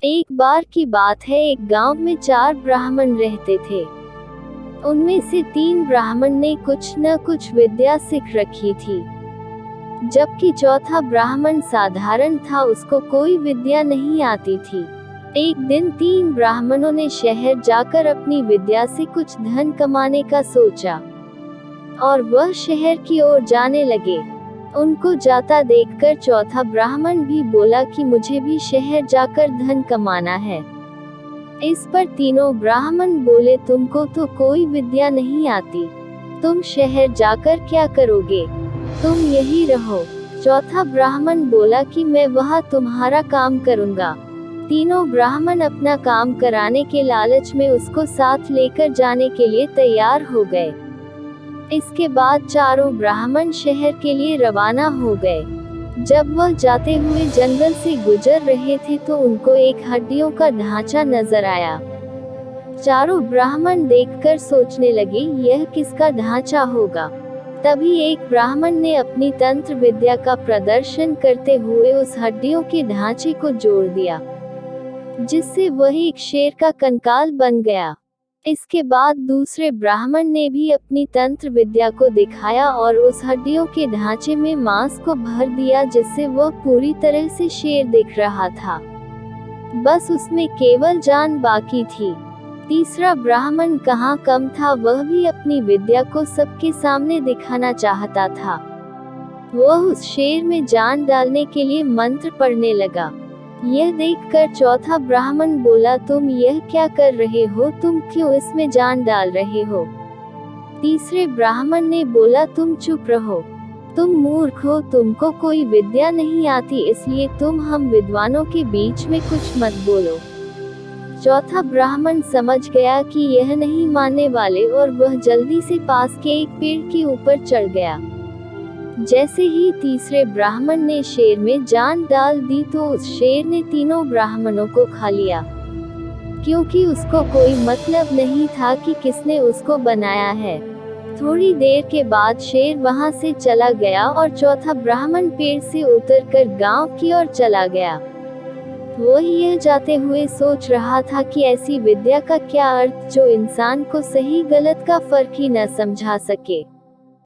एक बार की बात है, एक गांव में 4 ब्राह्मण रहते थे। उनमें से 3 ब्राह्मण ने कुछ न कुछ विद्या सीख रखी थी, जबकि चौथा ब्राह्मण साधारण था, उसको कोई विद्या नहीं आती थी। एक दिन 3 ब्राह्मणों ने शहर जाकर अपनी विद्या से कुछ धन कमाने का सोचा और वह शहर की ओर जाने लगे। उनको जाता देखकर चौथा ब्राह्मण भी बोला कि मुझे भी शहर जाकर धन कमाना है। इस पर तीनों ब्राह्मण बोले, तुमको तो कोई विद्या नहीं आती, तुम शहर जाकर क्या करोगे, तुम यही रहो। चौथा ब्राह्मण बोला कि मैं वहाँ तुम्हारा काम करूँगा। तीनों ब्राह्मण अपना काम कराने के लालच में उसको साथ लेकर जाने के लिए तैयार हो गए। इसके बाद चारों ब्राह्मण शहर के लिए रवाना हो गए। जब वह जाते हुए जंगल से गुजर रहे थे तो उनको एक हड्डियों का ढांचा नजर आया। चारों ब्राह्मण देखकर सोचने लगे, यह किसका ढांचा होगा। तभी एक ब्राह्मण ने अपनी तंत्र विद्या का प्रदर्शन करते हुए उस हड्डियों के ढांचे को जोड़ दिया, जिससे वह एक शेर का कंकाल बन गया। इसके बाद दूसरे ब्राह्मण ने भी अपनी तंत्र विद्या को दिखाया और उस हड्डियों के ढांचे में मांस को भर दिया, जिससे वह पूरी तरह से शेर दिख रहा था, बस उसमें केवल जान बाकी थी। तीसरा ब्राह्मण कहाँ कम था, वह भी अपनी विद्या को सबके सामने दिखाना चाहता था। वह उस शेर में जान डालने के लिए मंत्र पढ़ने लगा। यह देखकर चौथा ब्राह्मण बोला, तुम यह क्या कर रहे हो, तुम क्यों इसमें जान डाल रहे हो। तीसरे ब्राह्मण ने बोला, तुम चुप रहो, तुम मूर्ख हो, तुमको कोई विद्या नहीं आती, इसलिए तुम हम विद्वानों के बीच में कुछ मत बोलो। चौथा ब्राह्मण समझ गया कि यह नहीं मानने वाले और वह जल्दी से पास के एक पेड़ के ऊपर चढ़ गया। जैसे ही तीसरे ब्राह्मण ने शेर में जान डाल दी तो उस शेर ने तीनों ब्राह्मणों को खा लिया, क्योंकि उसको कोई मतलब नहीं था कि किसने उसको बनाया है। थोड़ी देर के बाद शेर वहां से चला गया और चौथा ब्राह्मण पेड़ से उतरकर गांव की ओर चला गया। वह यह जाते हुए सोच रहा था कि ऐसी विद्या का क्या अर्थ जो इंसान को सही गलत का फर्क ही न समझा सके।